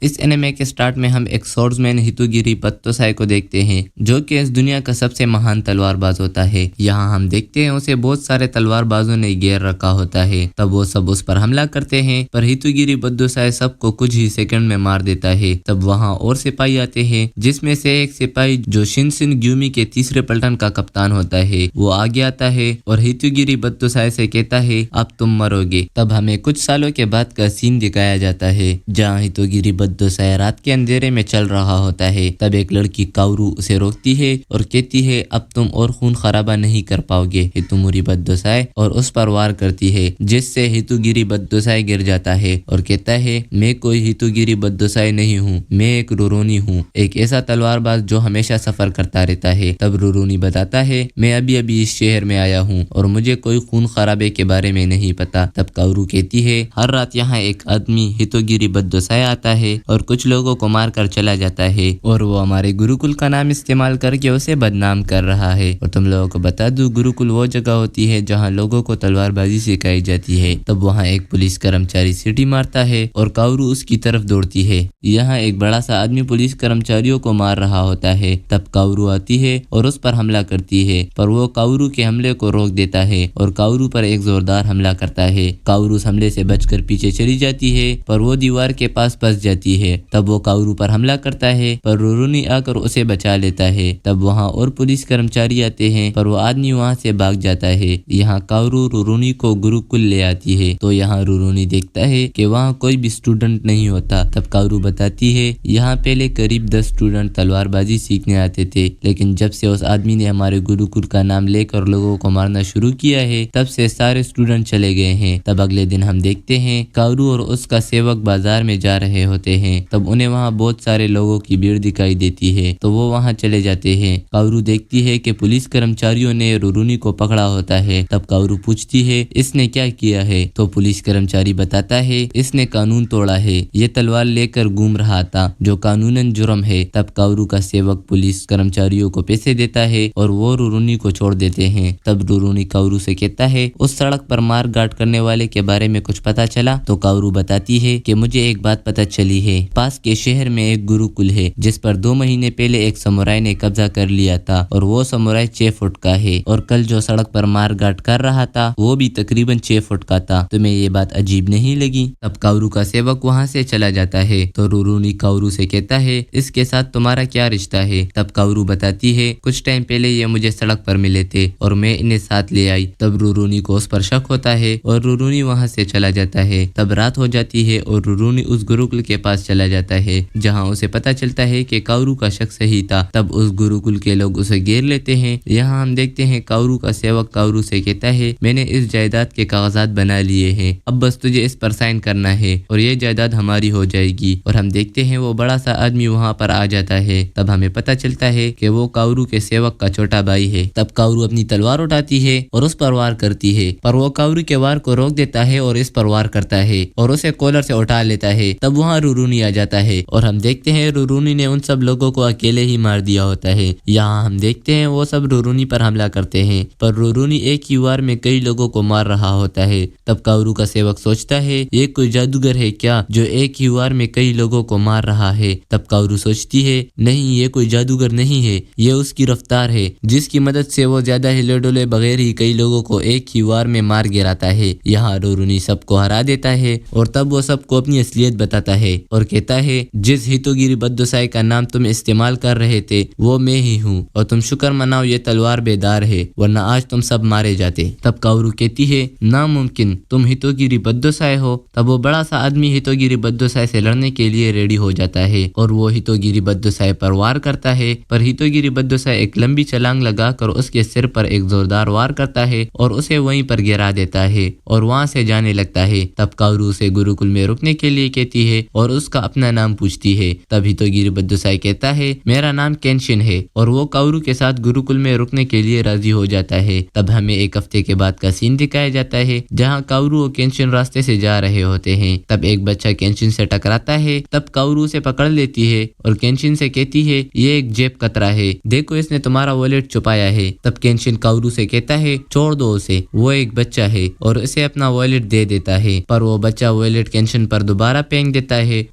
اس انیمے کے سٹارٹ میں ہم ایک سورڈزمین ہتوگیری بتوسائی کو دیکھتے ہیں جو کہ اس دنیا کا سب سے مہان تلوار باز ہوتا ہے۔ یہاں ہم دیکھتے ہیں اسے بہت سارے تلوار بازوں نے گھیر رکھا ہوتا ہے، تب وہ سب اس پر حملہ کرتے ہیں پر ہتوگیری بتوسائی سب کو کچھ ہی سیکنڈ میں مار دیتا ہے۔ تب وہاں اور سپاہی آتے ہیں جس میں سے ایک سپاہی جو شنسن گیومی کے تیسرے پلٹن کا کپتان ہوتا ہے وہ آگے آتا ہے اور ہتوگیری بتوسائی سے کہتا ہے اب تم مرو گے۔ تب ہمیں کچھ سالوں کے بعد کا سین دکھایا جاتا ہے جہاں ہتوگیری بتوسائی رات کے اندھیرے میں چل رہا ہوتا ہے۔ تب ایک لڑکی کاورو اسے روکتی ہے اور کہتی ہے اب تم اور خون خرابہ نہیں کر پاؤ گے ہتوموری بتوسائی، اور اس پر وار کرتی ہے جس سے ہتوگیری بتوسائی گر جاتا ہے اور کہتا ہے میں کوئی ہتوگیری بتوسائی نہیں ہوں، میں ایک رورونی ہوں، ایک ایسا تلوار باز جو ہمیشہ سفر کرتا رہتا ہے۔ تب رورونی بتاتا ہے میں ابھی اس شہر میں آیا ہوں اور مجھے کوئی خون خرابے کے بارے میں نہیں پتا۔ تب کاورو کہتی ہے ہر رات یہاں ایک آدمی ہتوگیری بتوسائی آتا ہے اور کچھ لوگوں کو مار کر چلا جاتا ہے اور وہ ہمارے گروکل کا نام استعمال کر کے اسے بدنام کر رہا ہے، اور تم لوگوں کو بتا دوں گروکل وہ جگہ ہوتی ہے جہاں لوگوں کو تلوار بازی سکھائی جاتی ہے۔ تب وہاں ایک پولیس کرمچاری سیٹی مارتا ہے اور کاورو اس کی طرف دوڑتی ہے۔ یہاں ایک بڑا سا آدمی پولیس کرمچاریوں کو مار رہا ہوتا ہے۔ تب کاورو آتی ہے اور اس پر حملہ کرتی ہے پر وہ کاورو کے حملے کو روک دیتا ہے اور کاورو پر ایک زوردار حملہ کرتا ہے۔ کاورو اس حملے سے بچ کر پیچھے چلی جاتی ہے پر وہ دیوار کے پاس پھنس جاتی ہے۔ تب وہ کاورو پر حملہ کرتا ہے پر رورونی آ کر اسے بچا لیتا ہے۔ تب وہاں اور پولیس کرمچاری آتے ہیں پر وہ آدمی وہاں سے بھاگ جاتا ہے۔ یہاں کاورو رورونی کو گروکل لے آتی ہے تو یہاں رورونی دیکھتا ہے کہ وہاں کوئی بھی اسٹوڈنٹ نہیں ہوتا۔ تب کاورو بتاتی ہے یہاں پہلے قریب 10 اسٹوڈنٹ تلوار بازی سیکھنے آتے تھے لیکن جب سے اس آدمی نے ہمارے گروکل کا نام لے کر لوگوں کو مارنا شروع کیا ہے تب سے سارے اسٹوڈنٹ چلے گئے ہیں۔ تب اگلے دن ہم دیکھتے ہیں کاورو اور اس کا سیوک بازار میں جا رہے ہوتے ہیں، تب انہیں وہاں بہت سارے لوگوں کی بھیڑ دکھائی دیتی ہے تو وہ وہاں چلے جاتے ہیں۔ کاورو دیکھتی ہے کہ پولیس کرمچاریوں نے رورونی کو پکڑا ہوتا ہے۔ تب کاورو پوچھتی ہے اس نے کیا کیا ہے تو پولیس کرمچاری بتاتا ہے اس نے قانون توڑا ہے، یہ تلوار لے کر گھوم رہا تھا جو قانوناً جرم ہے۔ تب کاورو کا سیوک پولیس کرمچاریوں کو پیسے دیتا ہے اور وہ رورونی کو چھوڑ دیتے ہیں۔ تب رورونی کاورو سے کہتا ہے اس سڑک پر مار گاٹ کرنے والے کے بارے میں کچھ پتا چلا تو کاورو بتاتی ہے کہ مجھے ایک بات پتا چلی ہے، پاس کے شہر میں ایک گروکل ہے جس پر 2 مہینے پہلے ایک سمورائی نے قبضہ کر لیا تھا اور وہ سمورائی 6 فٹ کا ہے، اور کل جو سڑک پر مار گاٹ کر رہا تھا وہ بھی تقریباً 6 فٹ کا تھا۔ تمہیں یہ بات عجیب نہیں لگی؟ تب کاورو کا سیوک وہاں سے چلا جاتا ہے تو رورونی کاورو سے کہتا ہے اس کے ساتھ تمہارا کیا رشتہ ہے؟ تب کاورو بتاتی ہے کچھ ٹائم پہلے یہ مجھے سڑک پر ملے تھے اور میں انہیں ساتھ لے آئی۔ تب رورونی کو اس پر شک ہوتا ہے اور رورونی وہاں سے چلا جاتا ہے۔ تب رات ہو جاتی ہے اور رورونی اس گروکل کے پاس چلا جاتا ہے جہاں اسے پتا چلتا ہے کہ کاورو کا شک صحیح تھا۔ تب اس گروکل کے لوگ اسے گھیر لیتے ہیں۔ یہاں ہم دیکھتے ہیں کاورو کا سیوک کاورو سے کہتا ہے میں نے اس جائیداد کے کاغذات بنا لیے ہیں، اب بس تجھے اس پر سائن کرنا ہے اور یہ جائیداد ہماری ہو جائے گی، اور ہم دیکھتے ہیں وہ بڑا سا آدمی وہاں پر آ جاتا ہے۔ تب ہمیں پتا چلتا ہے کہ وہ کاورو کے سیوک کا چھوٹا بھائی ہے۔ تب کاورو اپنی تلوار اٹھاتی ہے اور اس پر وار کرتی ہے پر وہ کاورو کے وار کو روک دیتا ہے اور اس پر وار کرتا ہے اور اسے کولر سے اٹھا لیتا ہے۔ تب وہاں رورونی آ جاتا ہے اور ہم دیکھتے ہیں رورونی نے ان سب لوگوں کو اکیلے ہی مار دیا ہوتا ہے۔ یہاں ہم دیکھتے ہیں وہ سب رورونی پر حملہ کرتے ہیں پر رورونی ایک ہی وار میں کئی لوگوں کو مار رہا ہوتا ہے۔ تب کاورو کا سیوک سوچتا ہے یہ کوئی جادوگر ہے کیا جو ایک ہی وار میں کئی لوگوں کو مار رہا ہے؟ تب کاورو سوچتی ہے نہیں، یہ کوئی جادوگر نہیں ہے، یہ اس کی رفتار ہے جس کی مدد سے وہ زیادہ ہلے ڈولے بغیر ہی کئی لوگوں کو ایک ہی وار میں مار گراتا ہے۔ یہاں رورونی سب کو ہرا دیتا ہے اور تب وہ سب کو اپنی اصلیت بتاتا ہے اور کہتا ہے جس ہتوگیری بتوسائی کا نام تم استعمال کر رہے تھے وہ میں ہی ہوں، اور تم شکر مناؤ یہ تلوار بیدار ہے ورنہ آج تم سب مارے جاتے۔ تب کاورو کہتی ہے ناممکن، تم ہتوگیری بتوسائی ہو۔ تب وہ بڑا سا آدمی ہتوگیری بتوسائی سے لڑنے کے لیے ریڈی ہو جاتا ہے اور وہ ہتوگیری بتوسائی پر وار کرتا ہے پر ہتوگیری بتوسائی ایک لمبی چھلانگ لگا کر اس کے سر پر ایک زوردار وار کرتا ہے اور اسے وہیں پر گرا دیتا ہے اور وہاں سے جانے لگتا ہے۔ تب کاورو اسے گروکل میں رکنے کے لیے کہتی ہے اور اس کا اپنا نام پوچھتی ہے۔ تب ہتوگیری بتوسائی کہتا ہے میرا نام کینشن ہے، اور وہ کاورو کے ساتھ گروکل میں رکنے کے لیے راضی ہو جاتا ہے۔ تب ہمیں ایک ہفتے کے بعد کا سین دکھایا جاتا ہے جہاں کاورو اور کینشن راستے سے جا رہے ہوتے ہیں۔ تب ایک بچہ کینشن سے ٹکراتا ہے، تب کاورو اسے پکڑ لیتی ہے اور کینشن سے کہتی ہے یہ ایک جیب کترا ہے، دیکھو اس نے تمہارا والیٹ چھپایا ہے۔ تب کینشن کاورو سے کہتا ہے چھوڑ دو اسے، وہ ایک بچہ ہے، اور اسے اپنا والیٹ دے دیتا ہے پر وہ بچہ والیٹ کینشن پر دوبارہ پھینک دیتا ہے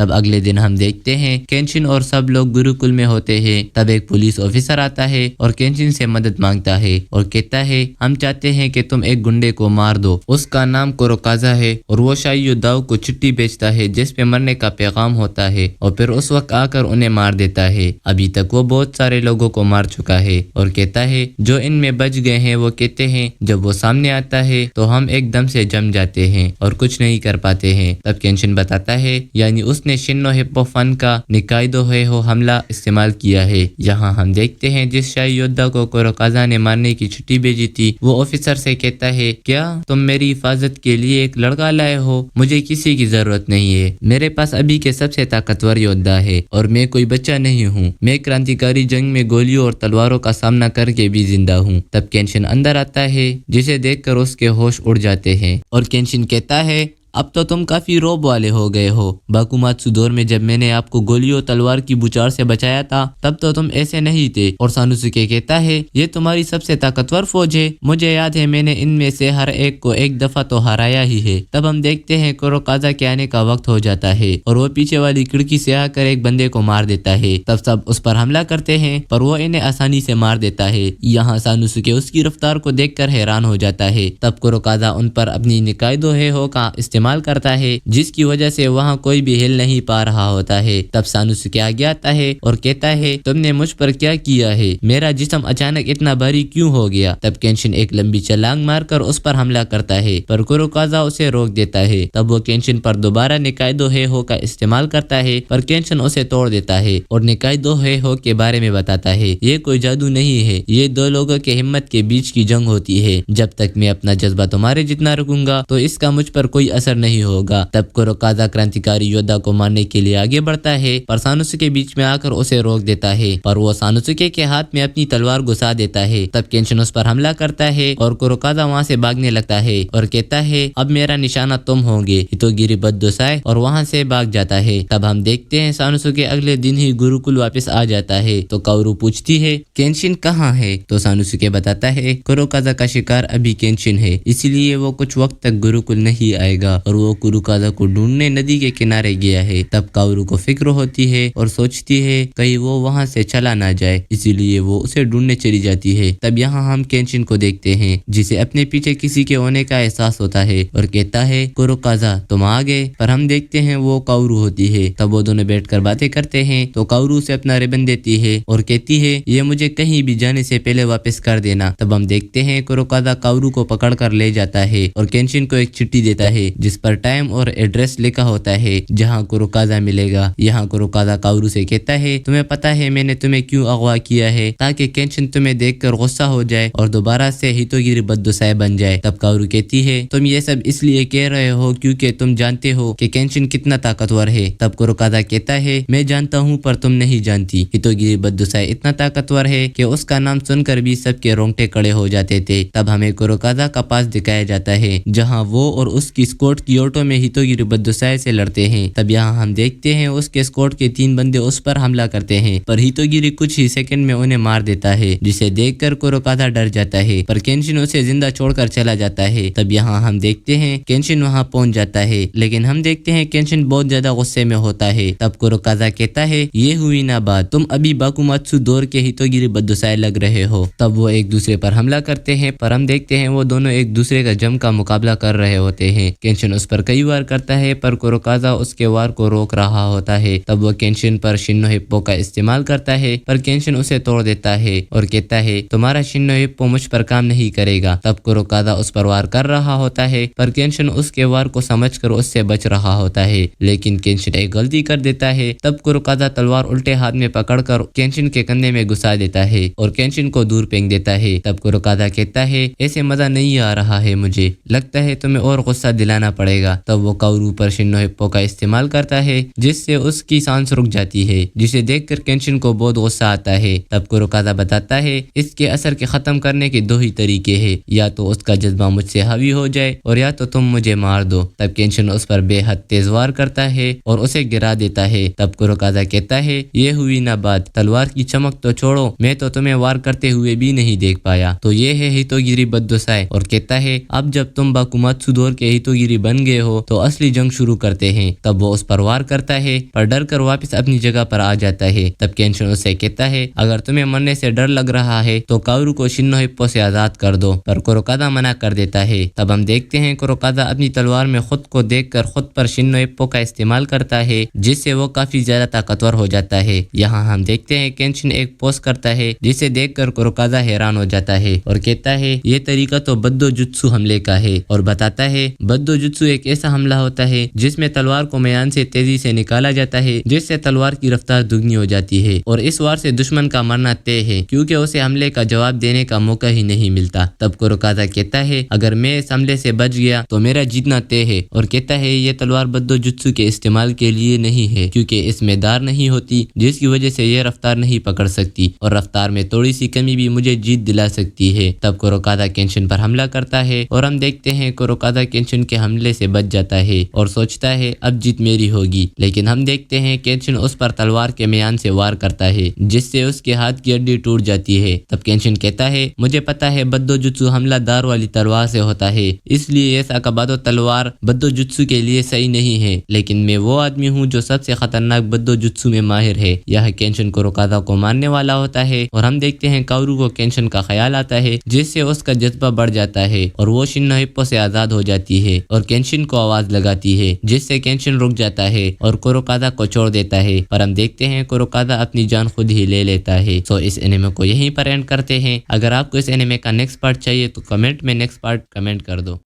تب اگلے دن ہم دیکھتے ہیں کینشن اور سب لوگ گروکل میں ہوتے ہیں۔ تب ایک پولیس آفیسر آتا ہے اور کینشن سے مدد مانگتا ہے اور کہتا ہے ہم چاہتے ہیں کہ تم ایک گنڈے کو مار دو، اس کا نام کوروکازا ہے اور وہ شائی یوداؤ کو چٹھی بیچتا ہے جس پہ مرنے کا پیغام ہوتا ہے اور پھر اس وقت آ کر انہیں مار دیتا ہے۔ ابھی تک وہ بہت سارے لوگوں کو مار چکا ہے اور کہتا ہے جو ان میں بچ گئے ہیں وہ کہتے ہیں جب وہ سامنے آتا ہے تو ہم ایک دم سے جم جاتے ہیں اور کچھ نہیں کر پاتے ہیں۔ تب کینشن بتاتا ہے یعنی اس نے شنو ہپو فن کا نکائیدو ہو حملہ استعمال کیا ہے۔ یہاں ہم دیکھتے ہیں جس شائی یودا کو کوروکازا نے مارنے کی چھٹی بھیجی تھی وہ آفیسر سے کہتا ہے کیا تم میری حفاظت کے لیے ایک لڑکا لائے ہو؟ مجھے کسی کی ضرورت نہیں ہے، میرے پاس ابھی کے سب سے طاقتور یودا ہے اور میں کوئی بچہ نہیں ہوں، میں کرانتیکاری جنگ میں گولیوں اور تلواروں کا سامنا کر کے بھی زندہ ہوں۔ تب کینشن اندر آتا ہے جسے دیکھ کر اس کے ہوش اڑ جاتے ہیں اور کینشن کہتا ہے اب تو تم کافی روب والے ہو گئے ہو، باکوماتسو دور میں جب میں نے آپ کو گولیوں تلوار کی بچار سے بچایا تھا تب تو تم ایسے نہیں تھے۔ اور سانوسوکے کہتا ہے یہ تمہاری سب سے طاقتور فوج ہے، مجھے یاد ہے میں نے ان میں سے ہر ایک کو ایک دفعہ تو ہرایا ہی ہے۔ تب ہم دیکھتے ہیں کوروکازا کے آنے کا وقت ہو جاتا ہے اور وہ پیچھے والی کھڑکی سے آ کر ایک بندے کو مار دیتا ہے۔ تب سب اس پر حملہ کرتے ہیں پر وہ انہیں آسانی سے مار دیتا ہے۔ یہاں سانوسوکے اس کی رفتار کو دیکھ کر حیران ہو جاتا ہے۔ تب کوروکازا ان پر اپنی نکائیدو ہو کا استعمال کرتا ہے جس کی وجہ سے وہاں کوئی بھی ہل نہیں پا رہا ہوتا ہے۔ تب سانوسوکے آگے آتا ہے اور کہتا ہے تم نے مجھ پر کیا کیا ہے، میرا جسم اچانک اتنا بھاری کیوں ہو گیا؟ تب کینشن ایک لمبی چھلانگ مار کر اس پر حملہ کرتا ہے پر کوروکازا اسے روک دیتا ہے۔ تب وہ کینشن پر دوبارہ نکائیدو ہو کا استعمال کرتا ہے پر کینشن اسے توڑ دیتا ہے اور نکائیدو ہو کے بارے میں بتاتا ہے یہ کوئی جادو نہیں ہے، یہ دو لوگوں کے ہمت کے بیچ کی جنگ ہوتی ہے، جب تک میں اپنا جذبہ تمہارے جتنا رکھوں گا تو اس کا مجھ پر کوئی اثر نہیں ہوگا۔ تب کوروکازا کرانتیکاری یودا کو مارنے کے لیے آگے بڑھتا ہے پر سانوسوکے بیچ میں آ کر اسے روک دیتا ہے پر وہ سانوسوکے کے ہاتھ میں اپنی تلوار گھسا دیتا ہے۔ تب کینشن اس پر حملہ کرتا ہے اور کوروکازا وہاں سے بھاگنے لگتا ہے اور کہتا ہے اب میرا نشانہ تم ہوگے، ہتوگیری بدوسائے، اور وہاں سے بھاگ جاتا ہے۔ تب ہم دیکھتے ہیں سانوسوکے اگلے دن ہی گروکل واپس آ جاتا ہے تو کاورو پوچھتی ہے کینشن کہاں ہے؟ تو سانوسوکے بتاتا ہے کوروکازا کا شکار ابھی کینشن ہے، اسی لیے وہ کچھ وقت تک گروکل نہیں آئے گا اور وہ کوروکازا کو ڈھونڈنے ندی کے کنارے گیا ہے۔ تب کاورو کو فکر ہوتی ہے اور سوچتی ہے کہیں وہ وہاں سے چلا نہ جائے، اسی لیے وہ اسے ڈھونڈنے چلی جاتی ہے۔ تب یہاں ہم کینشن کو دیکھتے ہیں جسے اپنے پیچھے کسی کے ہونے کا احساس ہوتا ہے اور کہتا ہے کوروکازا تم آ گئے، پر ہم دیکھتے ہیں وہ کاورو ہوتی ہے۔ تب وہ دونوں بیٹھ کر باتیں کرتے ہیں تو کاورو سے اپنا ربن دیتی ہے اور کہتی ہے یہ مجھے کہیں بھی جانے سے پہلے واپس کر دینا۔ تب ہم دیکھتے ہیں کوروکازا کاورو کو پکڑ کر لے جاتا ہے اور کینشن کو ایک چٹھی دیتا ہے جس پر ٹائم اور ایڈریس لکھا ہوتا ہے جہاں کوروکازا ملے گا۔ یہاں کوروکازا کاورو سے کہتا ہے تمہیں پتا ہے میں نے تمہیں کیوں اغوا کیا ہے؟ تاکہ کینشن تمہیں دیکھ کر غصہ ہو جائے اور دوبارہ سے ہتوگیری بدوسائے بن جائے۔ تب کاورو کہتی ہے تم یہ سب اس لیے کہہ رہے ہو کیونکہ تم جانتے ہو کہ کینشن کتنا طاقتور ہے۔ تب کوروکازا کہتا ہے میں جانتا ہوں پر تم نہیں جانتی، ہتوگیری بدوسائے اتنا طاقتور ہے کہ اس کا نام سن کر بھی سب کے رونگٹے کھڑے ہو جاتے تھے۔ تب ہمیں کوروکازا کا پاس دکھایا جاتا ہے جہاں وہ اور اس کی اسکواڈ کیوٹو میں ہتوگیری بدوسائے سے لڑتے ہیں۔ تب یہاں ہم دیکھتے ہیں اس کے اسکواڈ کے 3 بندے اس پر حملہ کرتے ہیں پر ہتوگیری کچھ ہی سیکنڈ میں انہیں مار دیتا ہے جسے دیکھ کر کوروکازا ڈر جاتا ہے پر کینشن اسے زندہ چھوڑ کر چلا جاتا ہے۔ تب یہاں ہم دیکھتے ہیں کینشن وہاں پہنچ جاتا ہے لیکن ہم دیکھتے ہیں کینشن بہت زیادہ غصے میں ہوتا ہے۔ تب کوروکازا کہتا ہے یہ ہوئی نہ بات، تم ابھی باکوماتسو دور کے ہتوگیری بدوسائے لگ رہے ہو۔ تب وہ ایک دوسرے پر حملہ کرتے ہیں پر ہم دیکھتے ہیں وہ دونوں ایک دوسرے کا جم کا مقابلہ کر رہے ہوتے ہیں۔ کینشن اس پر کئی وار کرتا ہے پر کوروکازا اس کے وار کو روک رہا ہوتا ہے۔ تب وہ کینشن پر شنو ہپو کا استعمال کرتا ہے پر کینشن اسے توڑ دیتا ہے اور کہتا ہے تمہارا شنو ہپو مجھ پر کام نہیں کرے گا۔ تب کوروکازا اس پر وار کر رہا ہوتا ہے پر کینشن اس کے وار کو سمجھ کر اس سے بچ رہا ہوتا ہے لیکن کینشن ایک غلطی کر دیتا ہے۔ تب کوروکازا تلوار الٹے ہاتھ میں پکڑ کر کینشن کے کندھے میں گھسا دیتا ہے اور کینشن کو دور پھینک دیتا ہے۔ تب کوروکازا کہتا ہے ایسے مزہ نہیں آ رہا ہے، مجھے لگتا ہے تمہیں اور غصہ دلانا پڑے گا۔ تب وہ کاورو پر شنو ہپو کا استعمال کرتا ہے جس سے اس کی سانس رک جاتی ہے جسے دیکھ کر کینشن کو بہت غصہ آتا ہے۔ تب کوروکازا بتاتا ہے اس کے اثر کے ختم کرنے کے 2 ہی طریقے ہیں، یا تو اس کا جذبہ مجھ سے حاوی ہو جائے اور یا تو تم مجھے مار دو۔ تب کینشن اس پر بے حد تیز وار کرتا ہے اور اسے گرا دیتا ہے۔ تب کوروکازا کہتا ہے یہ ہوئی نہ بات، تلوار کی چمک تو چھوڑو، میں تو تمہیں وار کرتے ہوئے بھی نہیں دیکھ پایا۔ تو یہ ہے ہتوگیری بدوسائے اور کہتا ہے اب جب تم باکوماتسو دور کے ہتوگیری بن گئے ہو تو اصلی جنگ شروع کرتے ہیں۔ تب وہ اس پر وار کرتا ہے پر ڈر کر واپس اپنی جگہ پر آ جاتا ہے۔ تب کینشن اسے کہتا ہے اگر تمہیں مرنے سے ڈر لگ رہا ہے تو کاورو کو شنو ہپو سے آزاد کر دو، پر کوروکادا منع کر دیتا ہے۔ تب ہم دیکھتے ہیں کوروکادا اپنی تلوار میں خود کو دیکھ کر خود پر شنو ہپو کا استعمال کرتا ہے جس سے وہ کافی زیادہ طاقتور ہو جاتا ہے۔ یہاں ہم دیکھتے ہیں کینشن ایک پوز کرتا ہے جسے دیکھ کر کوروکادا حیران ہو جاتا ہے اور کہتا ہے یہ طریقہ تو بدو جتسو حملے کا ہے، اور بتاتا ہے بدو جتسو ایک ایسا حملہ ہوتا ہے جس میں تلوار کو میان سے تیزی سے نکالا جاتا ہے جس سے تلوار کی رفتار دگنی ہو جاتی ہے، اور اس وار سے دشمن کا مرنا طے ہے کیونکہ اسے حملے کا جواب دینے کا موقع ہی نہیں ملتا۔ تب کوروکادا کہتا ہے اگر میں اس حملے سے بچ گیا تو میرا جیتنا طے ہے، اور کہتا ہے یہ تلوار بدو جتسو کے استعمال کے لیے نہیں ہے کیونکہ اس میں دار نہیں ہوتی جس کی وجہ سے یہ رفتار نہیں پکڑ سکتی، اور رفتار میں تھوڑی سی کمی بھی مجھے جیت دلا سکتی ہے۔ تب کوروکادا کینشن پر حملہ کرتا ہے اور ہم دیکھتے ہیں کوروکادا کینشن کے حملے سے بچ جاتا ہے اور سوچتا ہے اب جیت میری ہوگی، لیکن ہم دیکھتے ہیں کینشن اس پر تلوار کے میان سے وار کرتا ہے جس سے اس کے ہاتھ کی ہڈی ٹوٹ جاتی ہے۔ تب کینشن کہتا ہے مجھے پتا ہے بدو جتسو حملہ دار والی تلوار سے ہوتا ہے، اس لیے یہ ساکابادو تلوار بدو جتسو کے لیے صحیح نہیں ہے، لیکن میں وہ آدمی ہوں جو سب سے خطرناک بدو جتسو میں ماہر ہے۔ یہ کینشن کوروکادا کو مارنے والا ہوتا ہے اور ہم دیکھتے ہیں کاورو کو کینشن کا خیال آتا ہے جس سے اس کا جذبہ بڑھ جاتا ہے اور وہ شنو ہپو سے آزاد ہو جاتی ہے اور کینشن کو آواز لگاتی ہے جس سے کینشن رک جاتا ہے اور کوروکادا کو چھوڑ دیتا ہے، پر ہم دیکھتے ہیں کوروکادا اپنی جان خود ہی لے لیتا ہے۔ سو اس انیمے کو یہیں پر اینڈ کرتے ہیں۔ اگر آپ کو اس انیمے کا نیکسٹ پارٹ چاہیے تو کمنٹ میں نیکسٹ پارٹ کمنٹ کر دو۔